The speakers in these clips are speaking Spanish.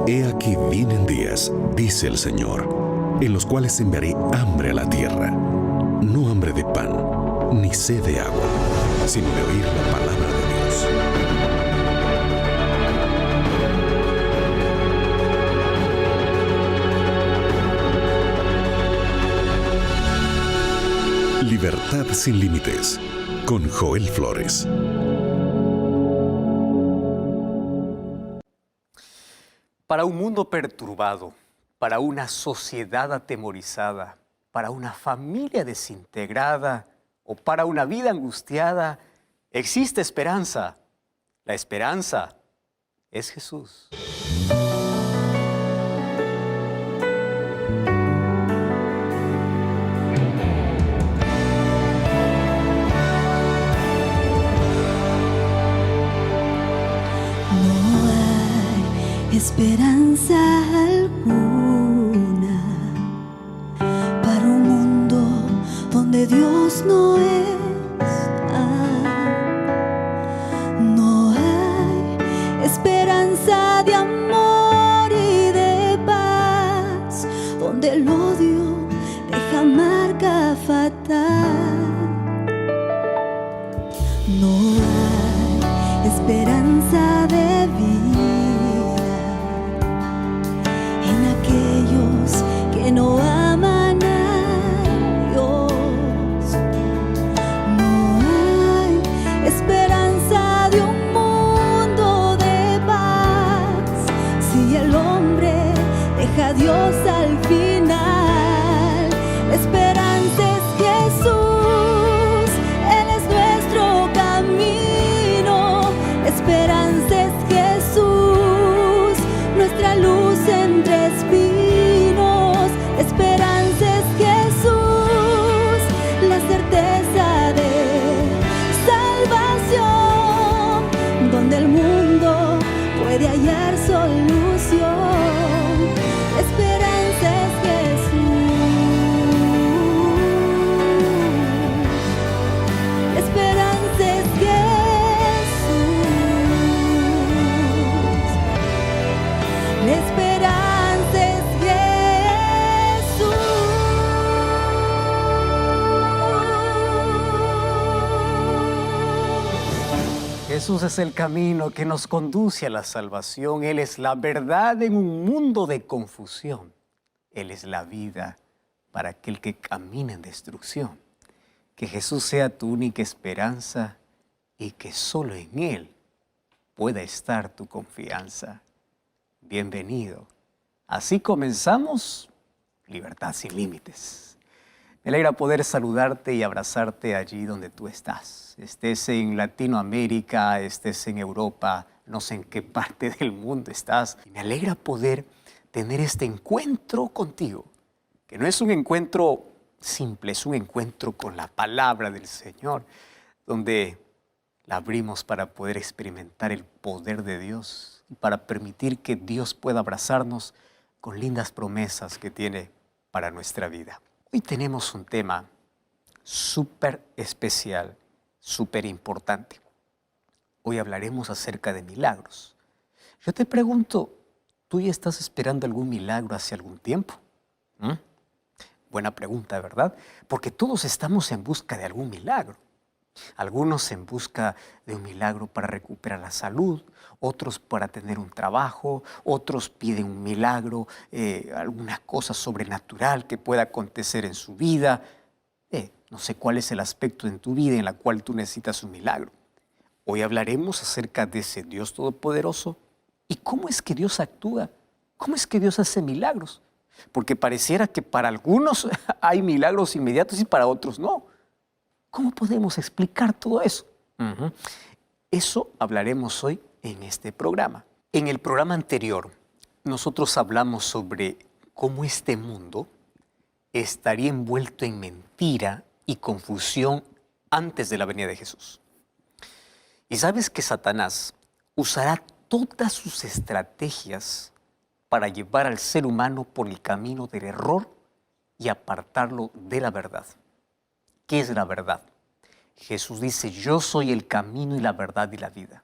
He aquí vienen días, dice el Señor, en los cuales enviaré hambre a la tierra, no hambre de pan, ni sed de agua, sino de oír la palabra de Dios. Libertad sin límites, con Joel Flores. Para un mundo perturbado, para una sociedad atemorizada, para una familia desintegrada o para una vida angustiada, existe esperanza. La esperanza es Jesús. Esperanza alguna para un mundo donde Dios no está. No hay esperanza de amor y de paz, donde el odio deja marca fatal. No hay esperanza de vida que no aman a Dios. No hay esperanza de un mundo de paz si el hombre deja a Dios al final. La esperanza es Jesús, Él es nuestro camino. La esperanza es Jesús, nuestra luz entre espinos. Esperanza es Jesús, la certeza de salvación, donde el mundo puede hallar solución. Esperanza es Jesús, esperanza es Jesús, la esperanza es Jesús es el camino que nos conduce a la salvación. Él es la verdad en un mundo de confusión. Él es la vida para aquel que camina en destrucción. Que Jesús sea tu única esperanza y que solo en Él pueda estar tu confianza. Bienvenido. Así comenzamos Libertad sin Límites. Me alegra poder saludarte y abrazarte allí donde tú estás. Estés en Latinoamérica, estés en Europa, no sé en qué parte del mundo estás. Me alegra poder tener este encuentro contigo, que no es un encuentro simple, es un encuentro con la palabra del Señor, donde la abrimos para poder experimentar el poder de Dios y para permitir que Dios pueda abrazarnos con lindas promesas que tiene para nuestra vida. Hoy tenemos un tema súper especial, súper importante. Hoy hablaremos acerca de milagros. Yo te pregunto, ¿tú ya estás esperando algún milagro hace algún tiempo? Buena pregunta, ¿verdad? Porque todos estamos en busca de algún milagro. Algunos en busca de un milagro para recuperar la salud, otros para tener un trabajo, otros piden un milagro, alguna cosa sobrenatural que pueda acontecer en su vida. No sé cuál es el aspecto en tu vida en la cual tú necesitas un milagro. Hoy hablaremos acerca de ese Dios todopoderoso y cómo es que Dios actúa, cómo es que Dios hace milagros. Porque pareciera que para algunos hay milagros inmediatos y para otros no. ¿Cómo podemos explicar todo eso? Eso hablaremos hoy en este programa. En el programa anterior, nosotros hablamos sobre cómo este mundo estaría envuelto en mentira y confusión antes de la venida de Jesús. Y sabes que Satanás usará todas sus estrategias para llevar al ser humano por el camino del error y apartarlo de la verdad. ¿Qué es la verdad? Jesús dice, yo soy el camino y la verdad y la vida.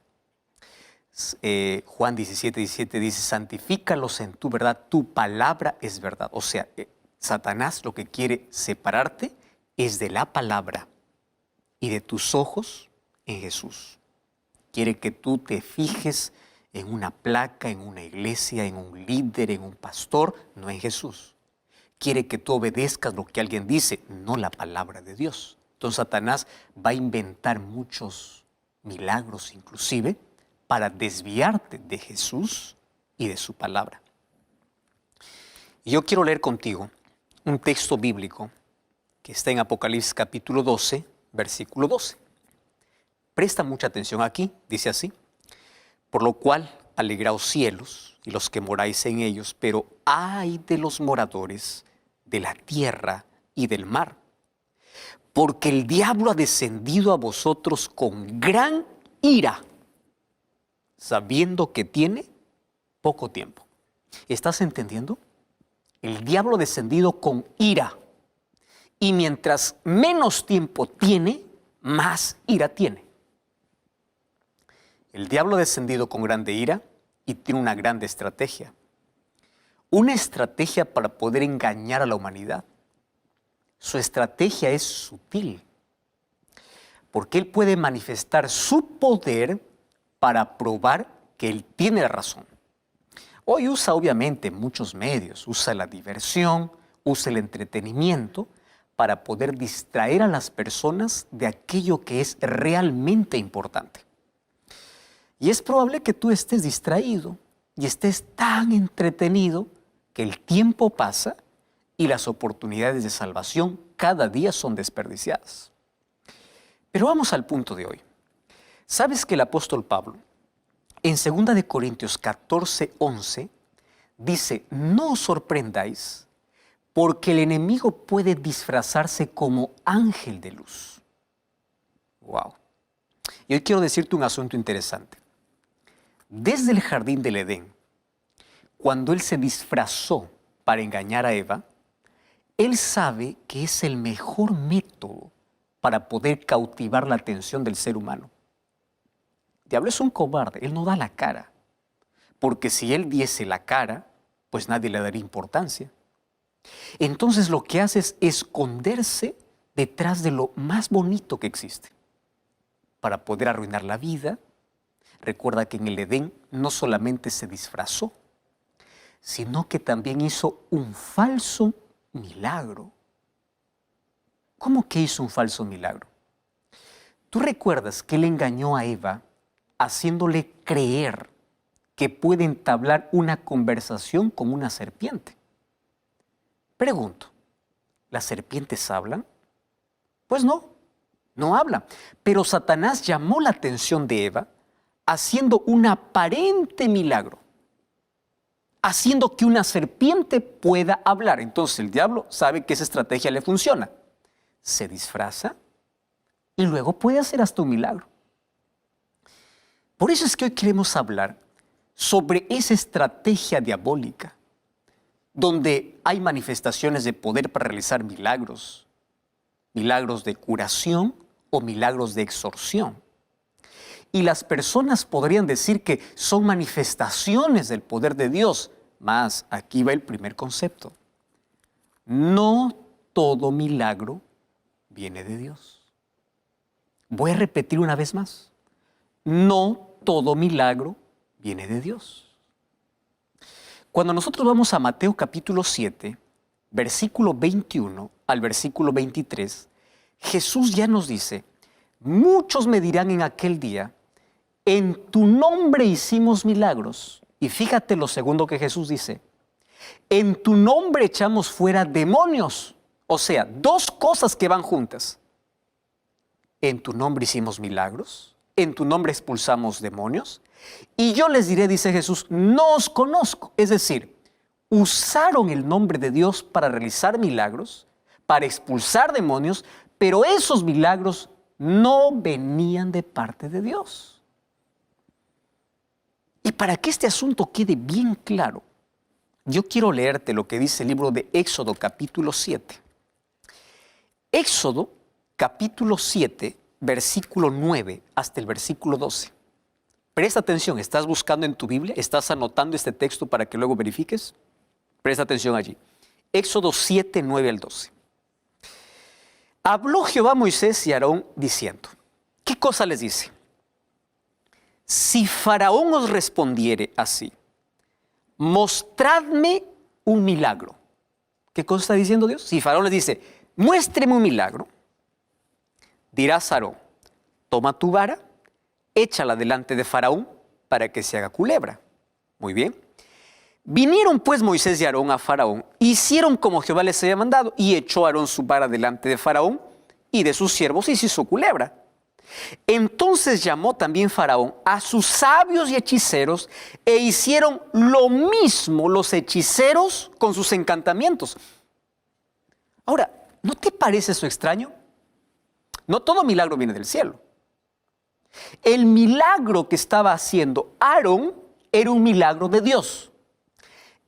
Juan 17:17 dice, santifícalos en tu verdad, tu palabra es verdad. O sea, Satanás lo que quiere separarte es de la palabra y de tus ojos en Jesús. Quiere que tú te fijes en una placa, en una iglesia, en un líder, en un pastor, no en Jesús. Quiere que tú obedezcas lo que alguien dice, no la palabra de Dios. Entonces Satanás va a inventar muchos milagros inclusive para desviarte de Jesús y de su palabra. Y yo quiero leer contigo un texto bíblico que está en Apocalipsis capítulo 12, versículo 12. Presta mucha atención aquí, dice así, por lo cual alegraos cielos y los que moráis en ellos, pero ay de los moradores de la tierra y del mar, porque el diablo ha descendido a vosotros con gran ira, sabiendo que tiene poco tiempo. ¿Estás entendiendo? El diablo ha descendido con ira, y mientras menos tiempo tiene, más ira tiene. El diablo ha descendido con grande ira y tiene una grande estrategia. Una estrategia para poder engañar a la humanidad. Su estrategia es sutil, porque él puede manifestar su poder para probar que él tiene la razón. Hoy usa obviamente muchos medios, usa la diversión, usa el entretenimiento para poder distraer a las personas de aquello que es realmente importante. Y es probable que tú estés distraído y estés tan entretenido que el tiempo pasa y las oportunidades de salvación cada día son desperdiciadas. Pero vamos al punto de hoy. ¿Sabes que el apóstol Pablo, en 2 de Corintios 14:11, dice, no os sorprendáis, porque el enemigo puede disfrazarse como ángel de luz? Wow. Y hoy quiero decirte un asunto interesante. Desde el jardín del Edén, cuando él se disfrazó para engañar a Eva, él sabe que es el mejor método para poder cautivar la atención del ser humano. El diablo es un cobarde, él no da la cara, porque si él diese la cara, pues nadie le daría importancia. Entonces lo que hace es esconderse detrás de lo más bonito que existe, para poder arruinar la vida. Recuerda que en el Edén no solamente se disfrazó, sino que también hizo un falso milagro. ¿Cómo que hizo un falso milagro? ¿Tú recuerdas que él engañó a Eva haciéndole creer que puede entablar una conversación con una serpiente? Pregunto, ¿las serpientes hablan? Pues no, no hablan. Pero Satanás llamó la atención de Eva haciendo un aparente milagro, haciendo que una serpiente pueda hablar. Entonces el diablo sabe que esa estrategia le funciona. Se disfraza y luego puede hacer hasta un milagro. Por eso es que hoy queremos hablar sobre esa estrategia diabólica, donde hay manifestaciones de poder para realizar milagros, milagros de curación o milagros de exorción. Y las personas podrían decir que son manifestaciones del poder de Dios. Mas aquí va el primer concepto. No todo milagro viene de Dios. Voy a repetir una vez más. No todo milagro viene de Dios. Cuando nosotros vamos a Mateo capítulo 7, versículo 21 al versículo 23, Jesús ya nos dice, muchos me dirán en aquel día, en tu nombre hicimos milagros. Y fíjate lo segundo que Jesús dice, en tu nombre echamos fuera demonios. O sea, dos cosas que van juntas. En tu nombre hicimos milagros, en tu nombre expulsamos demonios. Y yo les diré, dice Jesús, no os conozco. Es decir, usaron el nombre de Dios para realizar milagros, para expulsar demonios, pero esos milagros no venían de parte de Dios. Y para que este asunto quede bien claro, yo quiero leerte lo que dice el libro de Éxodo capítulo 7. Éxodo capítulo 7, versículo 9 hasta el versículo 12. Presta atención, ¿estás buscando en tu Biblia? ¿Estás anotando este texto para que luego verifiques? Presta atención allí. Éxodo 7, 9 al 12. Habló Jehová a Moisés y a Aarón diciendo, ¿qué cosa les dice? Si Faraón os respondiere así, mostradme un milagro. ¿Qué cosa está diciendo Dios? Si Faraón les dice, muéstreme un milagro, dirás a Aarón, toma tu vara, échala delante de Faraón para que se haga culebra. Muy bien. Vinieron pues Moisés y Aarón a Faraón, hicieron como Jehová les había mandado, y echó Aarón su vara delante de Faraón y de sus siervos y se hizo culebra. Entonces llamó también Faraón a sus sabios y hechiceros e hicieron lo mismo los hechiceros con sus encantamientos. Ahora, ¿no te parece eso extraño? No todo milagro viene del cielo. El milagro que estaba haciendo Aarón era un milagro de Dios.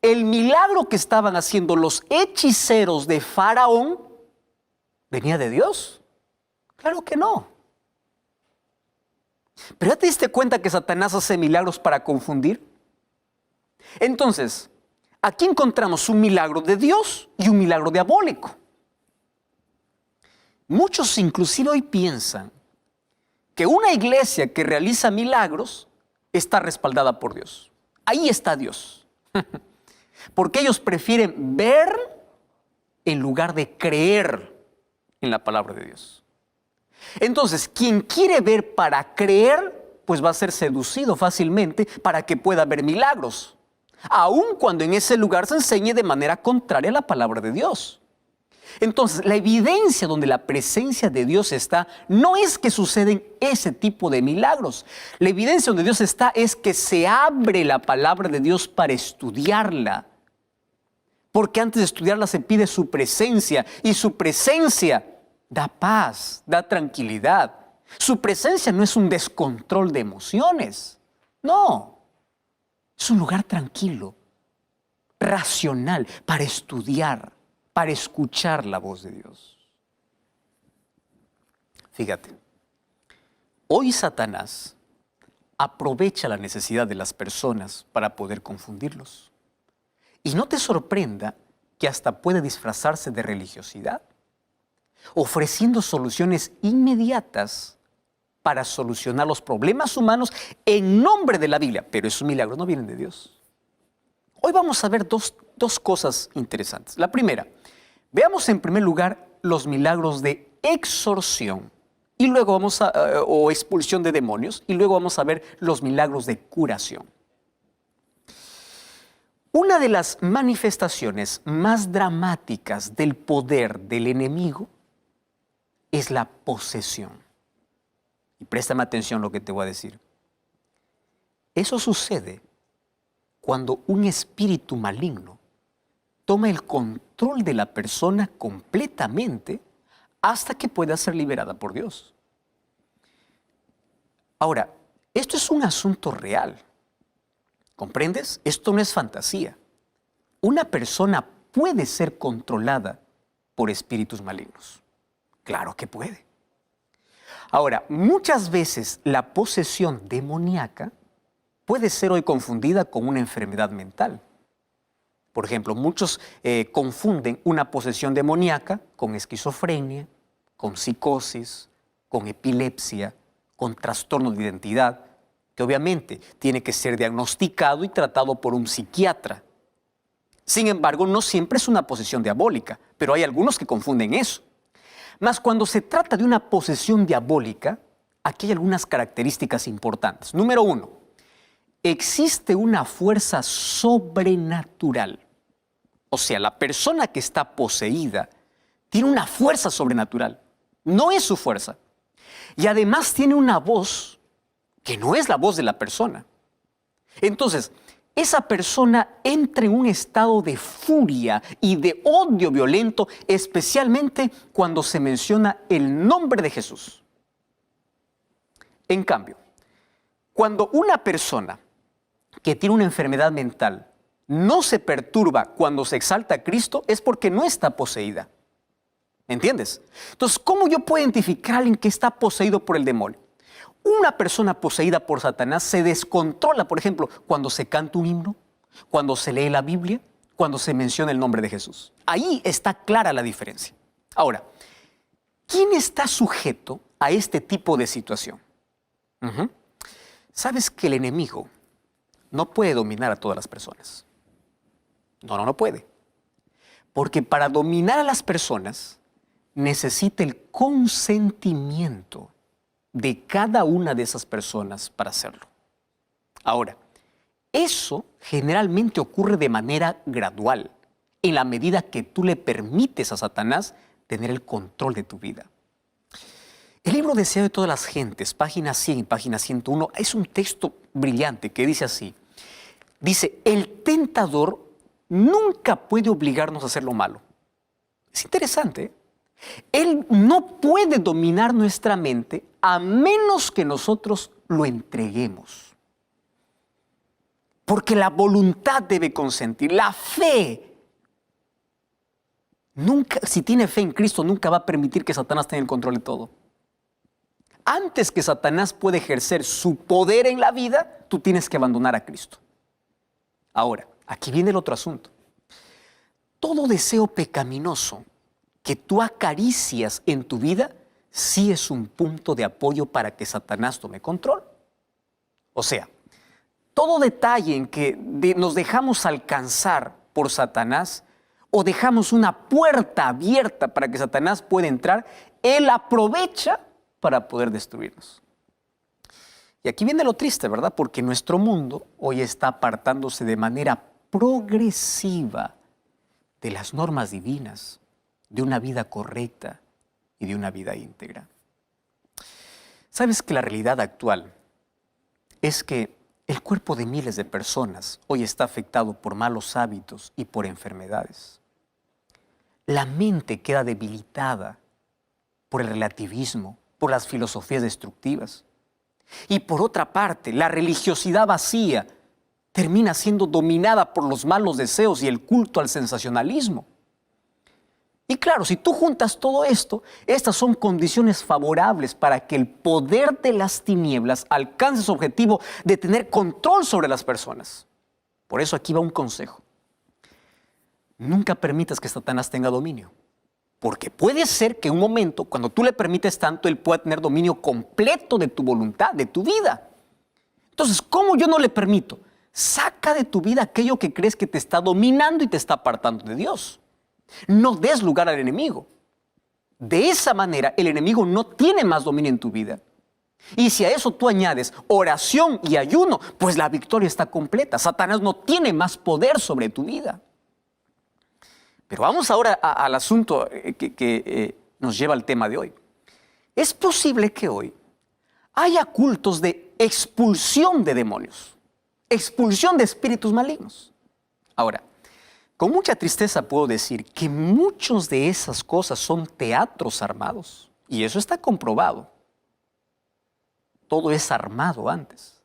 El milagro que estaban haciendo los hechiceros de Faraón venía de Dios. Claro que no. ¿Pero ya te diste cuenta que Satanás hace milagros para confundir? Entonces, aquí encontramos un milagro de Dios y un milagro diabólico. Muchos inclusive hoy piensan que una iglesia que realiza milagros está respaldada por Dios. Ahí está Dios. Porque ellos prefieren ver en lugar de creer en la palabra de Dios. Entonces, quien quiere ver para creer, pues va a ser seducido fácilmente para que pueda ver milagros, aun cuando en ese lugar se enseñe de manera contraria a la palabra de Dios. Entonces, la evidencia donde la presencia de Dios está, no es que suceden ese tipo de milagros. La evidencia donde Dios está es que se abre la palabra de Dios para estudiarla. Porque antes de estudiarla se pide su presencia, y su presencia da paz, da tranquilidad. Su presencia no es un descontrol de emociones. No, es un lugar tranquilo, racional, para estudiar, para escuchar la voz de Dios. Fíjate, hoy Satanás aprovecha la necesidad de las personas para poder confundirlos. Y no te sorprenda que hasta puede disfrazarse de religiosidad, ofreciendo soluciones inmediatas para solucionar los problemas humanos en nombre de la Biblia. Pero esos milagros no vienen de Dios. Hoy vamos a ver dos cosas interesantes. La primera, veamos en primer lugar los milagros de exorción y luego o expulsión de demonios, y luego vamos a ver los milagros de curación. Una de las manifestaciones más dramáticas del poder del enemigo es la posesión. Y préstame atención a lo que te voy a decir. Eso sucede cuando un espíritu maligno toma el control de la persona completamente hasta que pueda ser liberada por Dios. Ahora, esto es un asunto real. ¿Comprendes? Esto no es fantasía. Una persona puede ser controlada por espíritus malignos. Claro que puede. Ahora, muchas veces la posesión demoníaca puede ser hoy confundida con una enfermedad mental. Por ejemplo, muchos confunden una posesión demoníaca con esquizofrenia, con psicosis, con epilepsia, con trastorno de identidad, que obviamente tiene que ser diagnosticado y tratado por un psiquiatra. Sin embargo, no siempre es una posesión diabólica, pero hay algunos que confunden eso. Mas cuando se trata de una posesión diabólica, aquí hay algunas características importantes. Número 1, existe una fuerza sobrenatural. O sea, la persona que está poseída tiene una fuerza sobrenatural. No es su fuerza. Y además tiene una voz que no es la voz de la persona. Entonces, esa persona entra en un estado de furia y de odio violento, especialmente cuando se menciona el nombre de Jesús. En cambio, cuando una persona que tiene una enfermedad mental no se perturba cuando se exalta a Cristo, es porque no está poseída. ¿Me entiendes? Entonces, ¿cómo yo puedo identificar a alguien que está poseído por el demonio? Una persona poseída por Satanás se descontrola, por ejemplo, cuando se canta un himno, cuando se lee la Biblia, cuando se menciona el nombre de Jesús. Ahí está clara la diferencia. Ahora, ¿quién está sujeto a este tipo de situación? ¿Sabes que el enemigo no puede dominar a todas las personas? No puede. Porque para dominar a las personas necesita el consentimiento de cada una de esas personas para hacerlo. Ahora, eso generalmente ocurre de manera gradual, en la medida que tú le permites a Satanás tener el control de tu vida. El libro Deseo de todas las gentes, página 100 y página 101, es un texto brillante que dice así. Dice, el tentador nunca puede obligarnos a hacer lo malo. Es interesante, ¿eh? Él no puede dominar nuestra mente a menos que nosotros lo entreguemos. Porque la voluntad debe consentir, la fe. Nunca, si tiene fe en Cristo, nunca va a permitir que Satanás tenga el control de todo. Antes que Satanás pueda ejercer su poder en la vida, tú tienes que abandonar a Cristo. Ahora, aquí viene el otro asunto. Todo deseo pecaminoso que tú acaricias en tu vida, sí es un punto de apoyo para que Satanás tome control. O sea, todo detalle en que nos dejamos alcanzar por Satanás o dejamos una puerta abierta para que Satanás pueda entrar, él aprovecha para poder destruirnos. Y aquí viene lo triste, ¿verdad? Porque nuestro mundo hoy está apartándose de manera progresiva de las normas divinas, de una vida correcta y de una vida íntegra. ¿Sabes que la realidad actual es que el cuerpo de miles de personas hoy está afectado por malos hábitos y por enfermedades? La mente queda debilitada por el relativismo, por las filosofías destructivas. Y por otra parte, la religiosidad vacía termina siendo dominada por los malos deseos y el culto al sensacionalismo. Y claro, si tú juntas todo esto, estas son condiciones favorables para que el poder de las tinieblas alcance su objetivo de tener control sobre las personas. Por eso aquí va un consejo. Nunca permitas que Satanás tenga dominio. Porque puede ser que en un momento, cuando tú le permites tanto, él pueda tener dominio completo de tu voluntad, de tu vida. Entonces, ¿cómo yo no le permito? Saca de tu vida aquello que crees que te está dominando y te está apartando de Dios. No des lugar al enemigo. De esa manera, el enemigo no tiene más dominio en tu vida. Y si a eso tú añades oración y ayuno, pues la victoria está completa. Satanás no tiene más poder sobre tu vida. Pero vamos ahora al asunto que nos lleva al tema de hoy. Es posible que hoy haya cultos de expulsión de demonios, expulsión de espíritus malignos. Ahora, con mucha tristeza puedo decir que muchas de esas cosas son teatros armados. Y eso está comprobado. Todo es armado antes.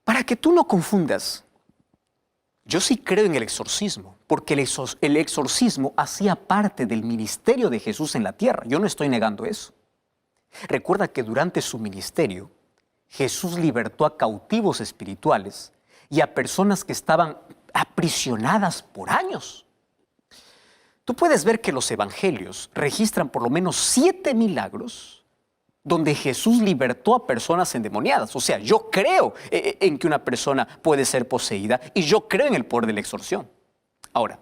Para que tú no confundas, yo sí creo en el exorcismo, porque el exorcismo hacía parte del ministerio de Jesús en la tierra. Yo no estoy negando eso. Recuerda que durante su ministerio, Jesús libertó a cautivos espirituales y a personas que estaban aprisionadas por años. Tú puedes ver que los evangelios registran por lo menos 7 milagros donde Jesús libertó a personas endemoniadas. O sea, yo creo en que una persona puede ser poseída y yo creo en el poder de la exorción. Ahora,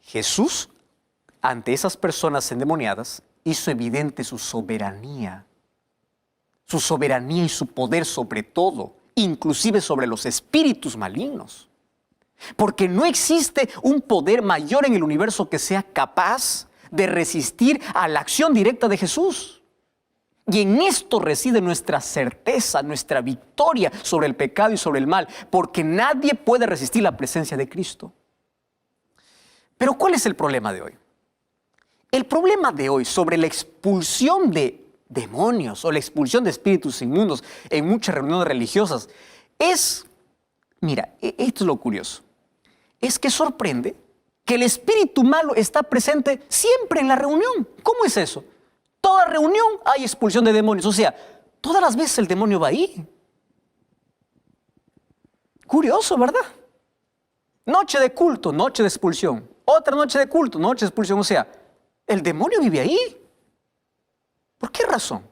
Jesús, ante esas personas endemoniadas, hizo evidente su soberanía y su poder sobre todo, inclusive sobre los espíritus malignos. Porque no existe un poder mayor en el universo que sea capaz de resistir a la acción directa de Jesús. Y en esto reside nuestra certeza, nuestra victoria sobre el pecado y sobre el mal, porque nadie puede resistir la presencia de Cristo. Pero ¿cuál es el problema de hoy? El problema de hoy sobre la expulsión de demonios o la expulsión de espíritus inmundos en muchas reuniones religiosas es, mira, esto es lo curioso, es que sorprende que el espíritu malo está presente siempre en la reunión. ¿Cómo es eso? toda reunión hay expulsión de demonios. O sea, todas las veces el demonio va ahí. Curioso, ¿verdad? Noche de culto, noche de expulsión. Otra noche de culto, noche de expulsión. O sea, el demonio vive ahí. ¿Por qué razón?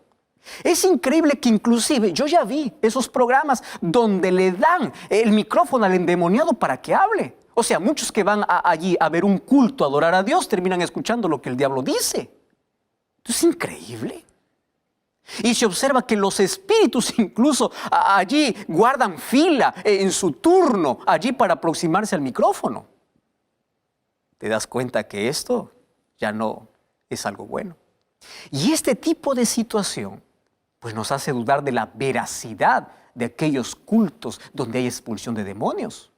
Es increíble que inclusive yo ya vi esos programas donde le dan el micrófono al endemoniado para que hable. O sea, muchos que van allí a ver un culto, a adorar a Dios, terminan escuchando lo que el diablo dice. Esto es increíble. Y se observa que los espíritus incluso allí guardan fila en su turno, allí para aproximarse al micrófono. ¿Te das cuenta que esto ya no es algo bueno? Y este tipo de situación pues nos hace dudar de la veracidad de aquellos cultos donde hay expulsión de demonios.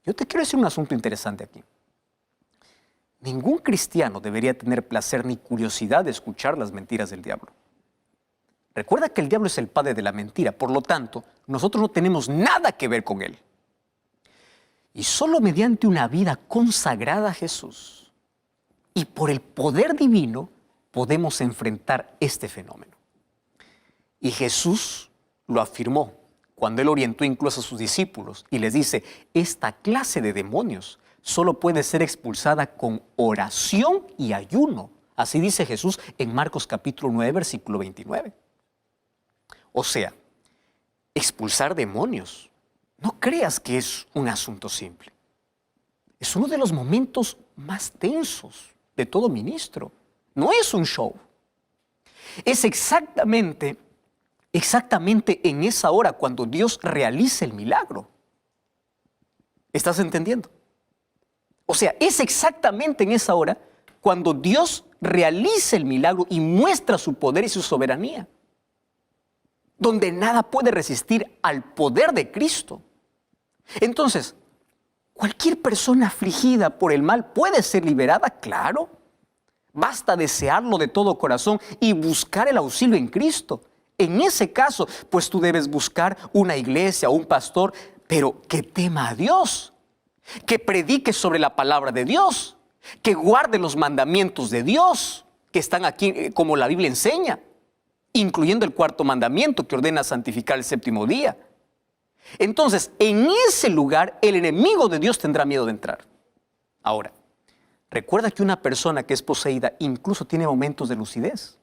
Yo te quiero decir un asunto interesante aquí. Ningún cristiano debería tener placer ni curiosidad de escuchar las mentiras del diablo. Recuerda que el diablo es el padre de la mentira, por lo tanto, nosotros no tenemos nada que ver con él. Y solo mediante una vida consagrada a Jesús y por el poder divino podemos enfrentar este fenómeno. Y Jesús lo afirmó cuando él orientó incluso a sus discípulos y les dice, esta clase de demonios solo puede ser expulsada con oración y ayuno. Así dice Jesús en Marcos capítulo 9, versículo 29. O sea, expulsar demonios, no creas que es un asunto simple. Es uno de los momentos más tensos de todo ministro. No es un show. Es exactamente en esa hora cuando Dios realiza el milagro. ¿Estás entendiendo? O sea, es exactamente en esa hora cuando Dios realiza el milagro y muestra su poder y su soberanía. Donde nada puede resistir al poder de Cristo. Entonces, ¿cualquier persona afligida por el mal puede ser liberada? Claro. Basta desearlo de todo corazón y buscar el auxilio en Cristo. En ese caso, pues tú debes buscar una iglesia o un pastor, pero que tema a Dios, que predique sobre la palabra de Dios, que guarde los mandamientos de Dios, que están aquí como la Biblia enseña, incluyendo el cuarto mandamiento que ordena santificar el séptimo día. Entonces, en ese lugar, el enemigo de Dios tendrá miedo de entrar. Ahora, recuerda que una persona que es poseída incluso tiene momentos de lucidez.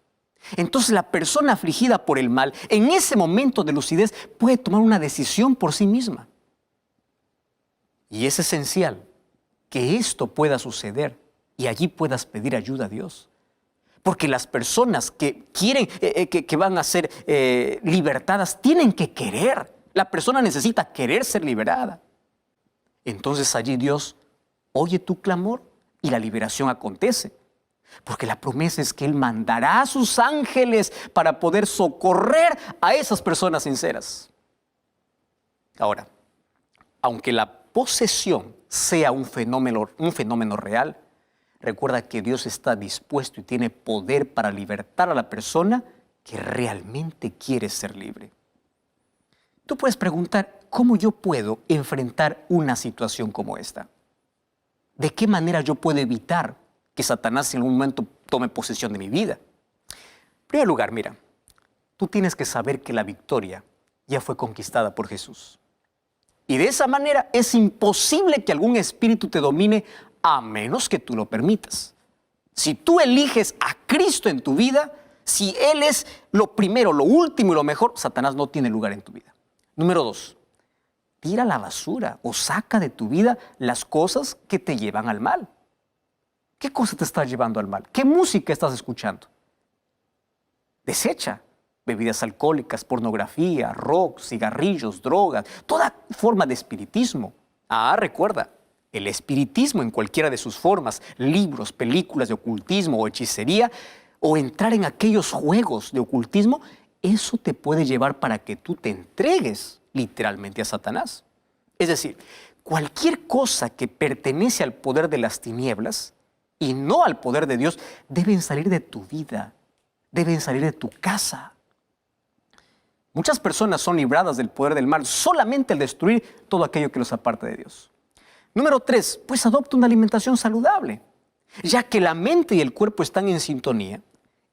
Entonces la persona afligida por el mal, en ese momento de lucidez, puede tomar una decisión por sí misma. Y es esencial que esto pueda suceder y allí puedas pedir ayuda a Dios. Porque las personas que quieren, que van a ser libertadas, tienen que querer. La persona necesita querer ser liberada. Entonces allí Dios oye tu clamor y la liberación acontece. Porque la promesa es que Él mandará a sus ángeles para poder socorrer a esas personas sinceras. Ahora, aunque la posesión sea un fenómeno real, recuerda que Dios está dispuesto y tiene poder para libertar a la persona que realmente quiere ser libre. Tú puedes preguntar, ¿cómo yo puedo enfrentar una situación como esta? ¿De qué manera yo puedo evitar que Satanás en algún momento tome posesión de mi vida? En primer lugar, mira, tú tienes que saber que la victoria ya fue conquistada por Jesús. Y de esa manera es imposible que algún espíritu te domine a menos que tú lo permitas. Si tú eliges a Cristo en tu vida, si Él es lo primero, lo último y lo mejor, Satanás no tiene lugar en tu vida. Número 2, tira a la basura o saca de tu vida las cosas que te llevan al mal. ¿Qué cosa te está llevando al mal? ¿Qué música estás escuchando? Desecha bebidas alcohólicas, pornografía, rock, cigarrillos, drogas, toda forma de espiritismo. Recuerda, el espiritismo en cualquiera de sus formas, libros, películas de ocultismo o hechicería, o entrar en aquellos juegos de ocultismo, eso te puede llevar para que tú te entregues literalmente a Satanás. Es decir, cualquier cosa que pertenece al poder de las tinieblas y no al poder de Dios, deben salir de tu vida, deben salir de tu casa. Muchas personas son libradas del poder del mal solamente al destruir todo aquello que los aparta de Dios. Número 3, pues adopta una alimentación saludable, ya que la mente y el cuerpo están en sintonía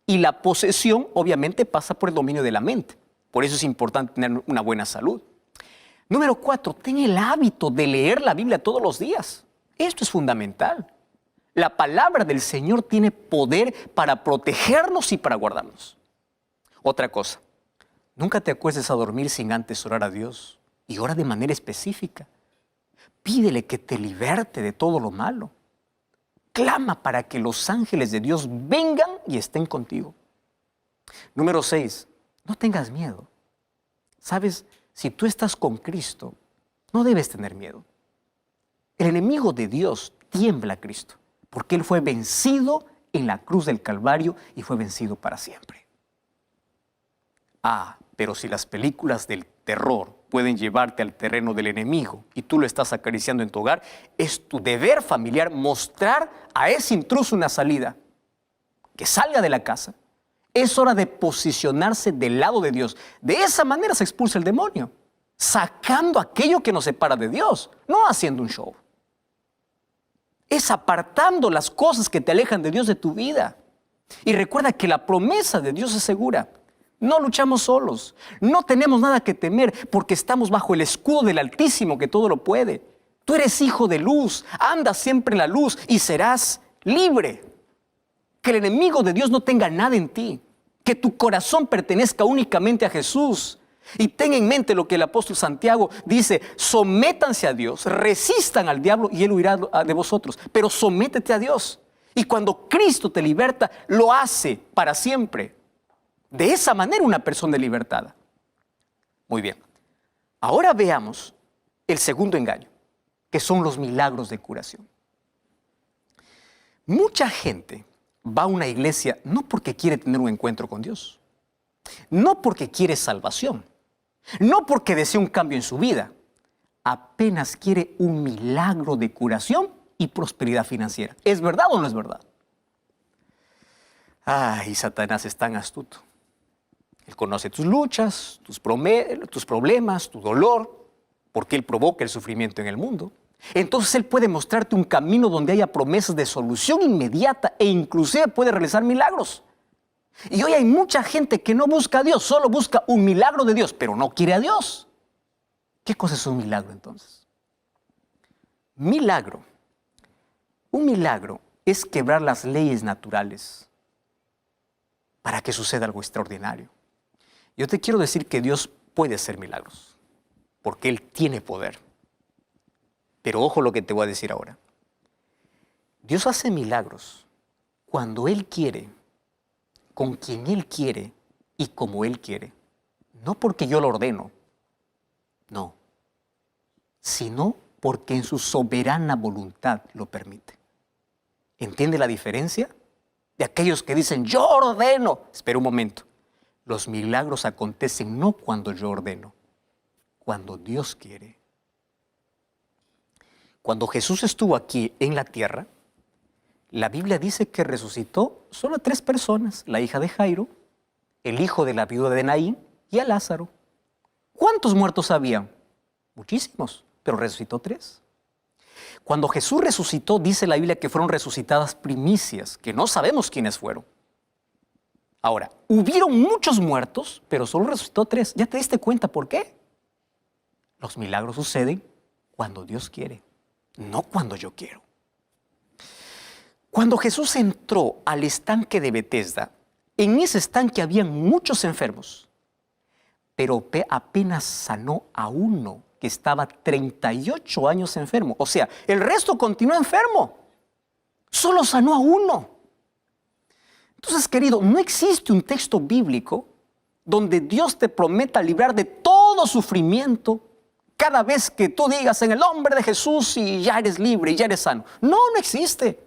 Y la posesión obviamente pasa por el dominio de la mente. Por eso es importante tener una buena salud. Número 4, ten el hábito de leer la Biblia todos los días. Esto es fundamental. La palabra del Señor tiene poder para protegernos y para guardarnos. Otra cosa, nunca te acuestes a dormir sin antes orar a Dios. Y ora de manera específica. Pídele que te liberte de todo lo malo. Clama para que los ángeles de Dios vengan y estén contigo. Número 6, no tengas miedo. ¿Sabes? Si tú estás con Cristo, no debes tener miedo. El enemigo de Dios tiembla a Cristo, porque Él fue vencido en la cruz del Calvario y fue vencido para siempre. Pero si las películas del terror pueden llevarte al terreno del enemigo y tú lo estás acariciando en tu hogar, es tu deber familiar mostrar a ese intruso una salida. Que salga de la casa. Es hora de posicionarse del lado de Dios. De esa manera se expulsa el demonio, sacando aquello que nos separa de Dios, no haciendo un show. Es apartando las cosas que te alejan de Dios de tu vida. Y recuerda que la promesa de Dios es segura. No luchamos solos, no tenemos nada que temer porque estamos bajo el escudo del Altísimo que todo lo puede. Tú eres hijo de luz, anda siempre en la luz y serás libre. Que el enemigo de Dios no tenga nada en ti, que tu corazón pertenezca únicamente a Jesús. Y ten en mente lo que el apóstol Santiago dice: sométanse a Dios, resistan al diablo y él huirá de vosotros, pero sométete a Dios. Y cuando Cristo te liberta, lo hace para siempre. De esa manera una persona es libertada. Muy bien. Ahora veamos el segundo engaño, que son los milagros de curación. Mucha gente va a una iglesia no porque quiere tener un encuentro con Dios, no porque quiere salvación, no porque desea un cambio en su vida, apenas quiere un milagro de curación y prosperidad financiera. ¿Es verdad o no es verdad? Y Satanás es tan astuto. Él conoce tus luchas, tus problemas, tu dolor, porque Él provoca el sufrimiento en el mundo. Entonces Él puede mostrarte un camino donde haya promesas de solución inmediata e inclusive puede realizar milagros. Y hoy hay mucha gente que no busca a Dios, solo busca un milagro de Dios, pero no quiere a Dios. ¿Qué cosa es un milagro entonces? Milagro. Un milagro es quebrar las leyes naturales para que suceda algo extraordinario. Yo te quiero decir que Dios puede hacer milagros, porque Él tiene poder. Pero ojo lo que te voy a decir ahora. Dios hace milagros cuando Él quiere, con quien Él quiere y como Él quiere. No porque yo lo ordeno, no, sino porque en su soberana voluntad lo permite. ¿Entiende la diferencia? De aquellos que dicen, yo ordeno. Espera un momento. Los milagros acontecen no cuando yo ordeno, cuando Dios quiere. Cuando Jesús estuvo aquí en la tierra, la Biblia dice que resucitó solo a 3 personas, la hija de Jairo, el hijo de la viuda de Naín y a Lázaro. ¿Cuántos muertos había? Muchísimos, pero resucitó 3. Cuando Jesús resucitó, dice la Biblia que fueron resucitadas primicias, que no sabemos quiénes fueron. Ahora, hubieron muchos muertos, pero solo resucitó 3. ¿Ya te diste cuenta por qué? Los milagros suceden cuando Dios quiere, no cuando yo quiero. Cuando Jesús entró al estanque de Betesda, en ese estanque habían muchos enfermos, pero apenas sanó a uno que estaba 38 años enfermo. O sea, el resto continuó enfermo. Solo sanó a uno. Entonces, querido, no existe un texto bíblico donde Dios te prometa librar de todo sufrimiento cada vez que tú digas en el nombre de Jesús y ya eres libre y ya eres sano. No, no existe.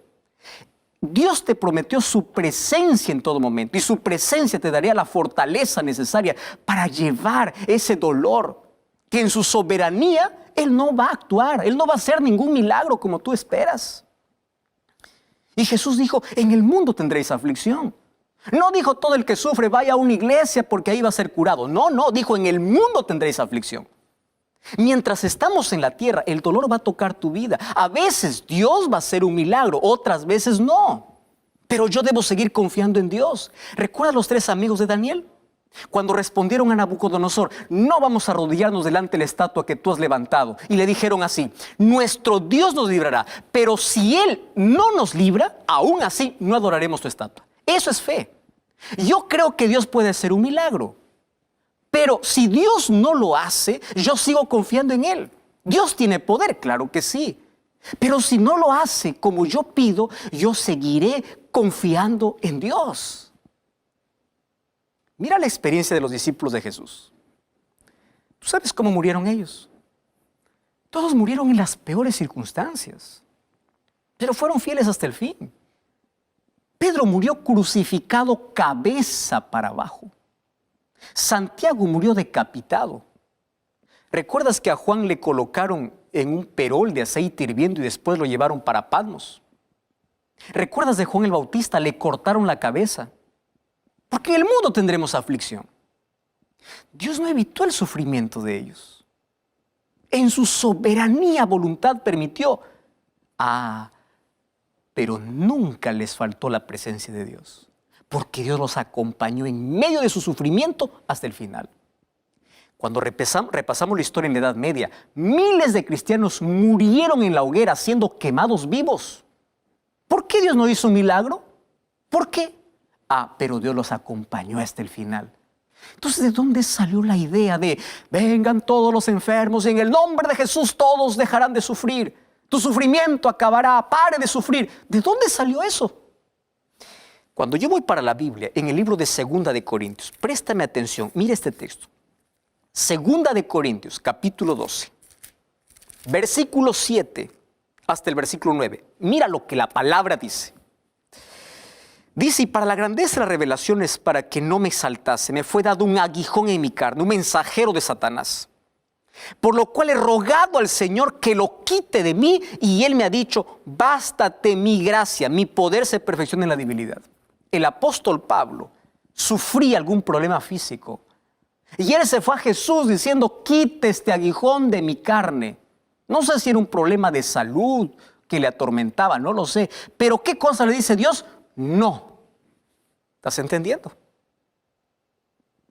Dios te prometió su presencia en todo momento y su presencia te daría la fortaleza necesaria para llevar ese dolor que en su soberanía Él no va a actuar, Él no va a hacer ningún milagro como tú esperas. Y Jesús dijo, en el mundo tendréis aflicción. No dijo todo el que sufre vaya a una iglesia porque ahí va a ser curado. No, dijo en el mundo tendréis aflicción. Mientras estamos en la tierra, el dolor va a tocar tu vida. A veces Dios va a hacer un milagro, otras veces no. pero yo debo seguir confiando en Dios. ¿Recuerdas los 3 amigos de Daniel? Cuando respondieron a Nabucodonosor, no vamos a arrodillarnos delante de la estatua que tú has levantado. Y le dijeron así, nuestro Dios nos librará, pero si Él no nos libra, aún así no adoraremos tu estatua. Eso es fe. Yo creo que Dios puede hacer un milagro, pero si Dios no lo hace, yo sigo confiando en Él. Dios tiene poder, claro que sí. Pero si no lo hace como yo pido, yo seguiré confiando en Dios. Mira la experiencia de los discípulos de Jesús. ¿Tú sabes cómo murieron ellos? Todos murieron en las peores circunstancias, pero fueron fieles hasta el fin. Pedro murió crucificado cabeza para abajo. Santiago murió decapitado. ¿Recuerdas que a Juan le colocaron en un perol de aceite hirviendo y después lo llevaron para Patmos? ¿Recuerdas de Juan el Bautista? Le cortaron la cabeza. Porque en el mundo tendremos aflicción. Dios no evitó el sufrimiento de ellos. En su soberanía voluntad permitió. Pero nunca les faltó la presencia de Dios. Porque Dios los acompañó en medio de su sufrimiento hasta el final. Cuando repasamos la historia en la Edad Media, miles de cristianos murieron en la hoguera siendo quemados vivos. ¿Por qué Dios no hizo un milagro? ¿Por qué? Pero Dios los acompañó hasta el final. Entonces, ¿de dónde salió la idea de vengan todos los enfermos y en el nombre de Jesús todos dejarán de sufrir? Tu sufrimiento acabará, pare de sufrir. ¿De dónde salió eso? Cuando yo voy para la Biblia, en el libro de 2 de Corintios, préstame atención, mira este texto. 2 de Corintios, capítulo 12, versículo 7 hasta el versículo 9. Mira lo que la palabra dice. Dice, y para la grandeza de las revelaciones, para que no me exaltase, me fue dado un aguijón en mi carne, un mensajero de Satanás. Por lo cual he rogado al Señor que lo quite de mí, y Él me ha dicho, bástate mi gracia, mi poder se perfecciona en la debilidad. El apóstol Pablo sufría algún problema físico, y él se fue a Jesús diciendo, quite este aguijón de mi carne. No sé si era un problema de salud que le atormentaba, no lo sé, pero ¿qué cosa le dice Dios? No. ¿Estás entendiendo?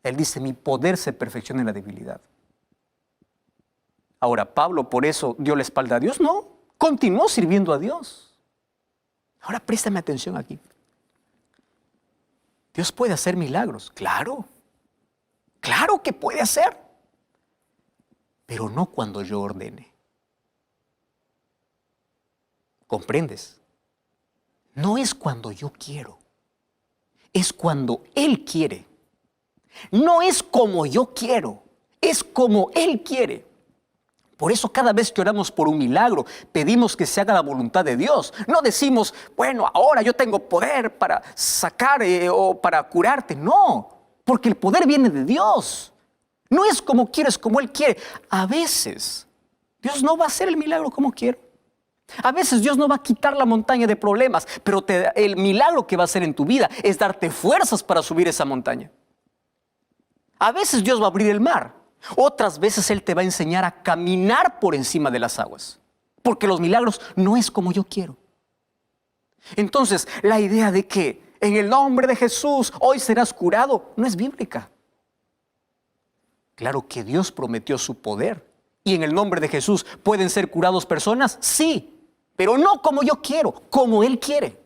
Él dice, mi poder se perfecciona en la debilidad. Ahora, Pablo por eso dio la espalda a Dios. No, continuó sirviendo a Dios. Ahora préstame atención aquí. Dios puede hacer milagros, claro. Claro que puede hacer. Pero no cuando yo ordene. ¿Comprendes? No es cuando yo quiero, es cuando Él quiere. No es como yo quiero, es como Él quiere. Por eso cada vez que oramos por un milagro, pedimos que se haga la voluntad de Dios. No decimos, bueno, ahora yo tengo poder para sacar o para curarte. No, porque el poder viene de Dios. No es como quiero, es como Él quiere. A veces Dios no va a hacer el milagro como quiero. A veces Dios no va a quitar la montaña de problemas, pero el milagro que va a hacer en tu vida es darte fuerzas para subir esa montaña. A veces Dios va a abrir el mar, otras veces Él te va a enseñar a caminar por encima de las aguas, porque los milagros no es como yo quiero. Entonces, la idea de que en el nombre de Jesús hoy serás curado no es bíblica. Claro que Dios prometió su poder y en el nombre de Jesús pueden ser curados personas, sí. Pero no como yo quiero, como Él quiere.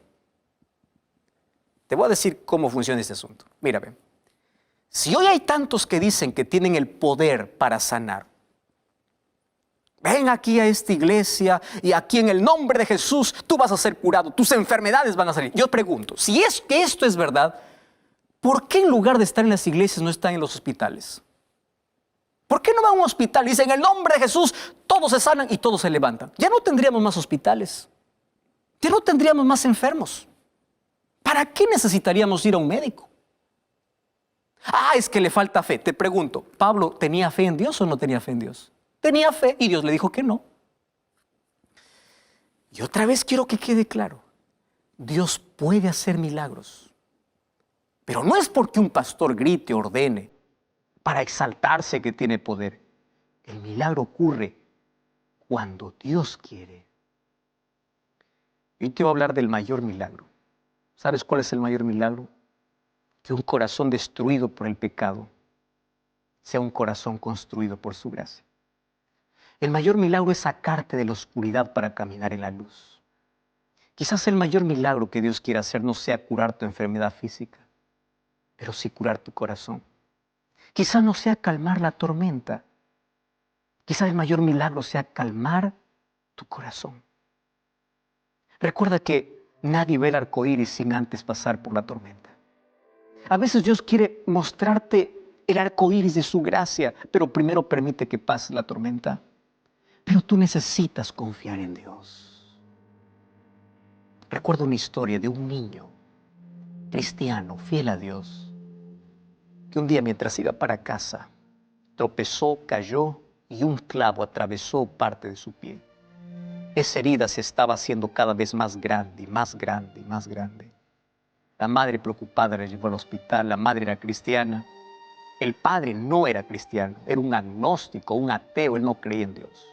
Te voy a decir cómo funciona este asunto. Mira, ven. Si hoy hay tantos que dicen que tienen el poder para sanar, ven aquí a esta iglesia y aquí en el nombre de Jesús tú vas a ser curado, tus enfermedades van a salir. Yo pregunto, si es que esto es verdad, ¿por qué en lugar de estar en las iglesias no están en los hospitales? ¿Por qué no van a un hospital y dicen en el nombre de Jesús todos se sanan y todos se levantan? Ya no tendríamos más hospitales. Ya no tendríamos más enfermos. ¿Para qué necesitaríamos ir a un médico? Es que le falta fe. Te pregunto, ¿Pablo tenía fe en Dios o no tenía fe en Dios? Tenía fe y Dios le dijo que no. Y otra vez quiero que quede claro. Dios puede hacer milagros. Pero no es porque un pastor grite, ordene, para exaltarse que tiene poder. El milagro ocurre cuando Dios quiere. Y te voy a hablar del mayor milagro. ¿Sabes cuál es el mayor milagro? Que un corazón destruido por el pecado sea un corazón construido por su gracia. El mayor milagro es sacarte de la oscuridad para caminar en la luz. Quizás el mayor milagro que Dios quiera hacer no sea curar tu enfermedad física, pero sí curar tu corazón. Quizás no sea calmar la tormenta. Quizás el mayor milagro sea calmar tu corazón. Recuerda que nadie ve el arco iris sin antes pasar por la tormenta. A veces Dios quiere mostrarte el arco iris de su gracia, pero primero permite que pase la tormenta. Pero tú necesitas confiar en Dios. Recuerdo una historia de un niño cristiano, fiel a Dios, que un día mientras iba para casa, tropezó, cayó y un clavo atravesó parte de su pie. Esa herida se estaba haciendo cada vez más grande y más grande y más grande. La madre preocupada le llevó al hospital. La madre era cristiana. El padre no era cristiano, era un agnóstico, un ateo, él no creía en Dios.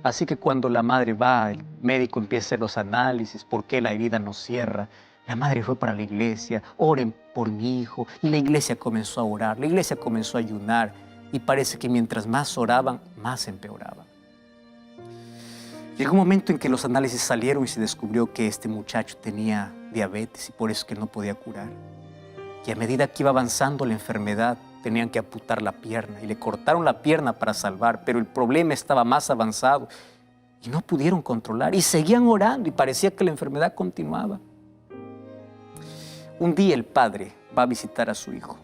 Así que cuando la madre va, el médico empieza a hacer los análisis, ¿por qué la herida no cierra? La madre fue para la iglesia, oren por mi hijo. Y la iglesia comenzó a orar, la iglesia comenzó a ayunar. Y parece que mientras más oraban, más empeoraba. Llegó un momento en que los análisis salieron y se descubrió que este muchacho tenía diabetes y por eso es que no podía curar. Y a medida que iba avanzando la enfermedad, tenían que amputar la pierna y le cortaron la pierna para salvar, pero el problema estaba más avanzado y no pudieron controlar y seguían orando y parecía que la enfermedad continuaba. Un día el padre va a visitar a su hijo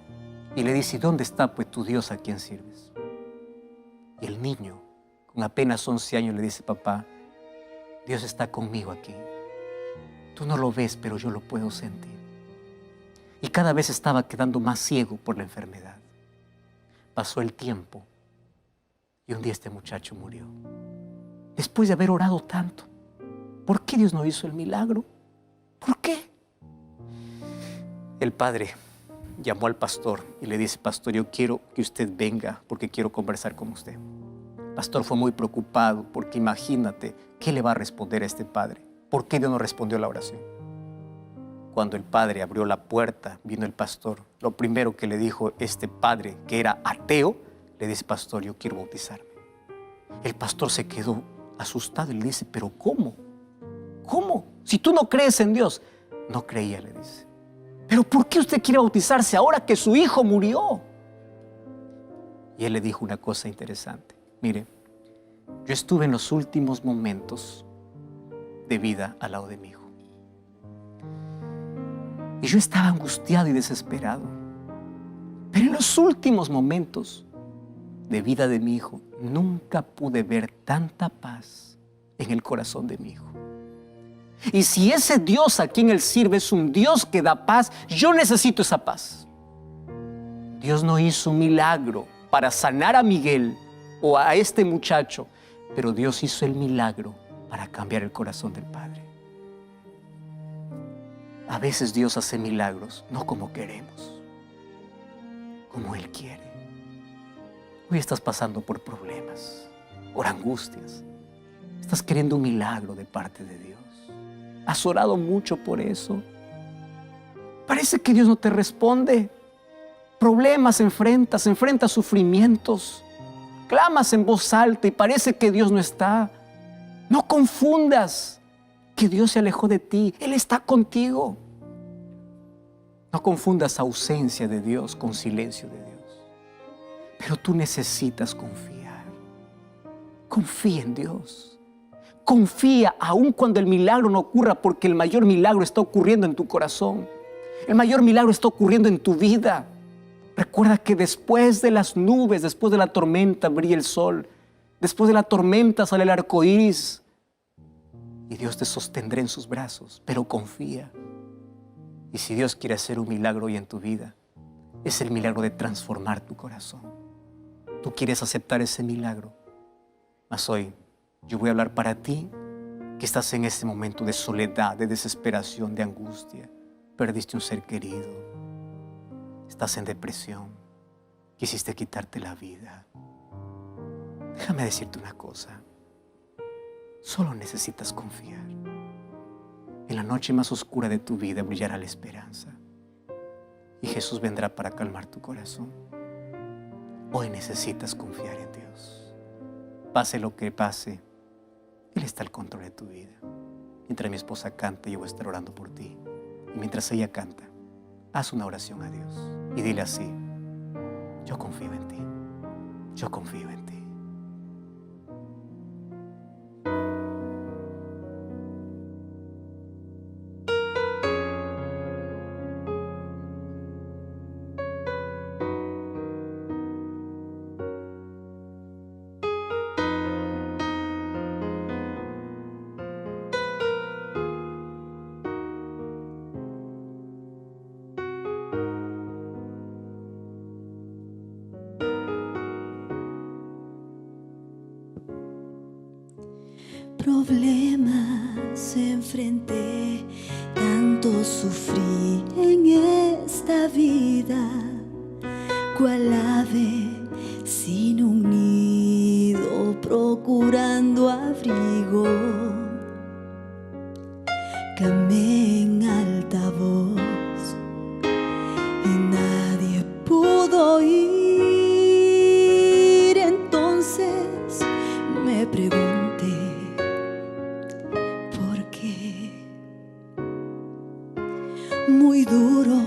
y le dice: ¿dónde está pues tu Dios a quien sirves? Y el niño, con apenas 11 años, le dice: papá, Dios está conmigo aquí. Tú no lo ves, pero yo lo puedo sentir. Y cada vez estaba quedando más ciego por la enfermedad. Pasó el tiempo y un día este muchacho murió. Después de haber orado tanto, ¿por qué Dios no hizo el milagro? ¿Por qué? El padre llamó al pastor y le dice: pastor, yo quiero que usted venga porque quiero conversar con usted. El pastor fue muy preocupado porque imagínate, ¿qué le va a responder a este padre? ¿Por qué Dios no respondió la oración? Cuando el padre abrió la puerta, vino el pastor. Lo primero que le dijo este padre, que era ateo, le dice: pastor, yo quiero bautizarme. El pastor se quedó asustado y le dice: pero ¿cómo? ¿Cómo? Si tú no crees en Dios. No creía, le dice. ¿Pero por qué usted quiere bautizarse ahora que su hijo murió? Y él le dijo una cosa interesante. Mire, yo estuve en los últimos momentos de vida al lado de mi hijo. Y yo estaba angustiado y desesperado. Pero en los últimos momentos de vida de mi hijo, nunca pude ver tanta paz en el corazón de mi hijo. Y si ese Dios a quien él sirve es un Dios que da paz, yo necesito esa paz. Dios no hizo un milagro para sanar a Miguel o a este muchacho, pero Dios hizo el milagro para cambiar el corazón del Padre. A veces Dios hace milagros, no como queremos, como Él quiere. Hoy estás pasando por problemas, por angustias. Estás queriendo un milagro de parte de Dios. Has orado mucho por eso. Parece que Dios no te responde. Problemas enfrentas sufrimientos. Clamas en voz alta y parece que Dios no está. No confundas que Dios se alejó de ti. Él está contigo. No confundas ausencia de Dios con silencio de Dios. Pero tú necesitas confiar. Confía en Dios. Confía aun cuando el milagro no ocurra, porque el mayor milagro está ocurriendo en tu corazón. El mayor milagro está ocurriendo en tu vida. Recuerda que después de las nubes, después de la tormenta, brilla el sol. Después de la tormenta sale el arco iris. Y Dios te sostendrá en sus brazos, pero confía. Y si Dios quiere hacer un milagro hoy en tu vida, es el milagro de transformar tu corazón. Tú quieres aceptar ese milagro. Mas hoy yo voy a hablar para ti que estás en este momento de soledad, de desesperación, de angustia. Perdiste un ser querido. Estás en depresión. Quisiste quitarte la vida. Déjame decirte una cosa. Solo necesitas confiar. En la noche más oscura de tu vida brillará la esperanza. Y Jesús vendrá para calmar tu corazón. Hoy necesitas confiar en Dios. Pase lo que pase, Él está al control de tu vida. Mientras mi esposa canta, yo voy a estar orando por ti. Y mientras ella canta, haz una oración a Dios y dile así: yo confío en ti, yo confío en ti. Problemas enfrenté, tanto sufrí en esta vida, cual ave sin un nido procurando abrigo. Clamé en alta voz y nadie pudo oír. Entonces me pregunté, muy duro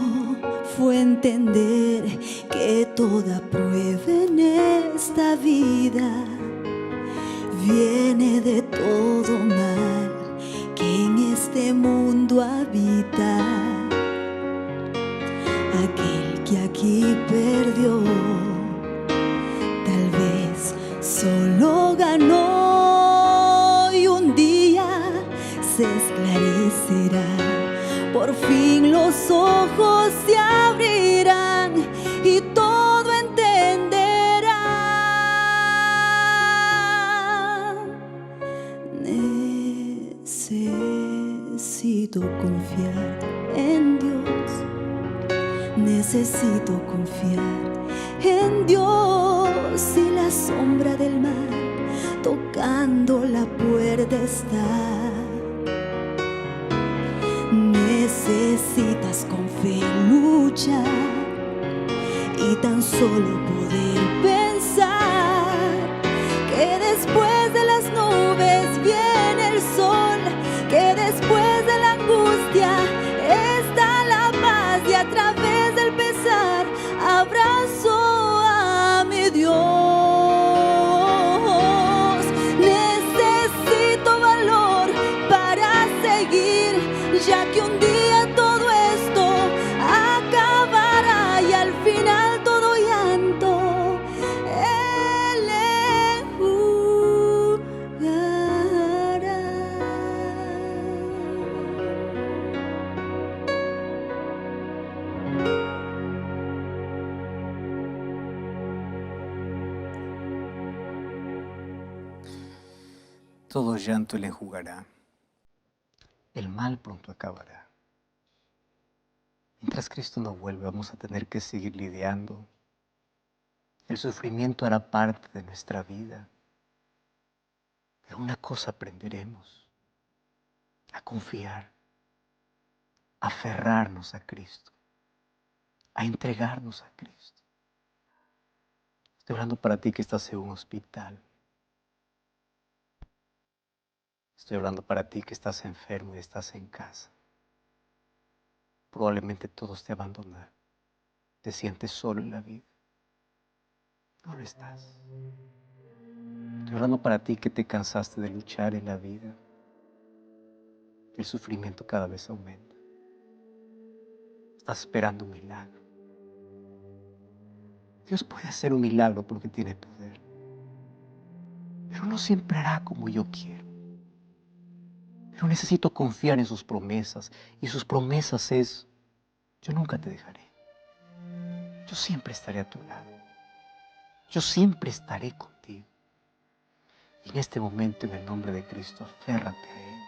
fue entender que toda prueba en esta vida viene de todo mal que en este mundo habita. Aquel que aquí perdió, tal vez solo ganó, y un día se esclarecerá. Por fin los ojos se abrirán y todo entenderán. Necesito confiar en Dios. Necesito confiar en Dios, y la sombra del mar tocando la puerta está. Necesitas con fe luchar y tan solo poder pensar que después de las nubes viene el sol, que después de la angustia está la paz, y a través del pesar abrazo a mi Dios. Necesito valor para seguir, ya que un día todo esto acabará y al final todo llanto Él enjugará. Todo llanto Él enjugará. El mal pronto acabará. Mientras Cristo no vuelve, vamos a tener que seguir lidiando. El sufrimiento hará parte de nuestra vida. Pero una cosa aprenderemos: a confiar, a aferrarnos a Cristo, a entregarnos a Cristo. Estoy hablando para ti que estás en un hospital. Estoy hablando para ti que estás enfermo y estás en casa. Probablemente todos te abandonaron. Te sientes solo en la vida. No lo estás. Estoy hablando para ti que te cansaste de luchar en la vida. El sufrimiento cada vez aumenta. Estás esperando un milagro. Dios puede hacer un milagro porque tiene poder. Pero no siempre hará como yo quiero. Pero necesito confiar en sus promesas. Y sus promesas es: yo nunca te dejaré. Yo siempre estaré a tu lado. Yo siempre estaré contigo. Y en este momento, en el nombre de Cristo, aférrate a Él.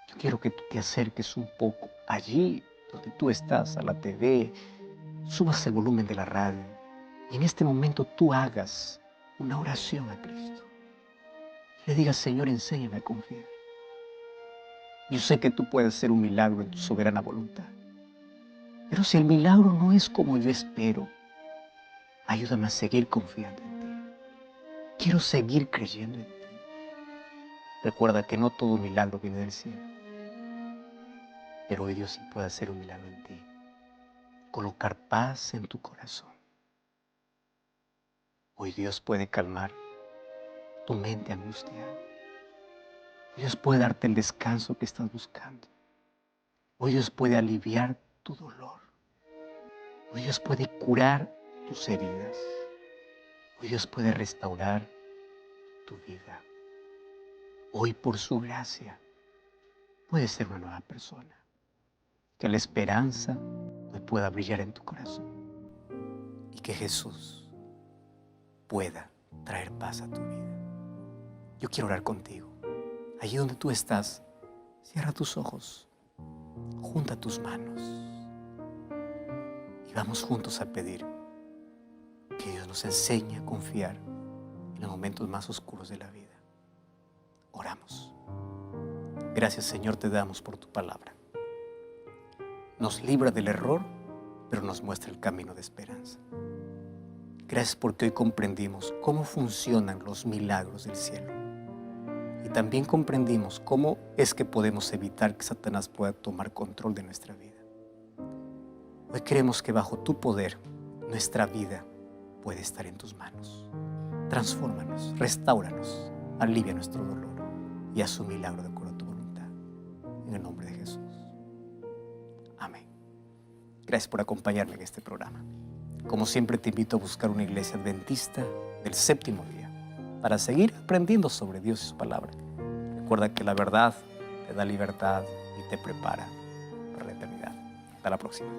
Yo quiero que tú te acerques un poco allí donde tú estás, a la TV, subas el volumen de la radio y en este momento tú hagas una oración a Cristo. Le digas: Señor, enséñame a confiar. Yo sé que tú puedes hacer un milagro en tu soberana voluntad. Pero si el milagro no es como yo espero, ayúdame a seguir confiando en ti. Quiero seguir creyendo en ti. Recuerda que no todo milagro viene del cielo. Pero hoy Dios sí puede hacer un milagro en ti. Colocar paz en tu corazón. Hoy Dios puede calmar tu mente angustiada. Dios puede darte el descanso que estás buscando. Hoy Dios puede aliviar tu dolor. Hoy Dios puede curar tus heridas. Hoy Dios puede restaurar tu vida. Hoy por su gracia puedes ser una nueva persona. Que la esperanza hoy pueda brillar en tu corazón. Y que Jesús pueda traer paz a tu vida. Yo quiero orar contigo. Allí donde tú estás, cierra tus ojos, junta tus manos y vamos juntos a pedir que Dios nos enseñe a confiar en los momentos más oscuros de la vida. Oramos. Gracias, Señor, te damos por tu palabra. Nos libra del error, pero nos muestra el camino de esperanza. Gracias porque hoy comprendimos cómo funcionan los milagros del cielo. Y también comprendimos cómo es que podemos evitar que Satanás pueda tomar control de nuestra vida. Hoy creemos que bajo tu poder, nuestra vida puede estar en tus manos. Transfórmanos, restáuranos, alivia nuestro dolor y haz un milagro de acuerdo a tu voluntad. En el nombre de Jesús. Amén. Gracias por acompañarme en este programa. Como siempre, te invito a buscar una iglesia adventista del séptimo día para seguir aprendiendo sobre Dios y su palabra. Recuerda que la verdad te da libertad y te prepara para la eternidad. Hasta la próxima.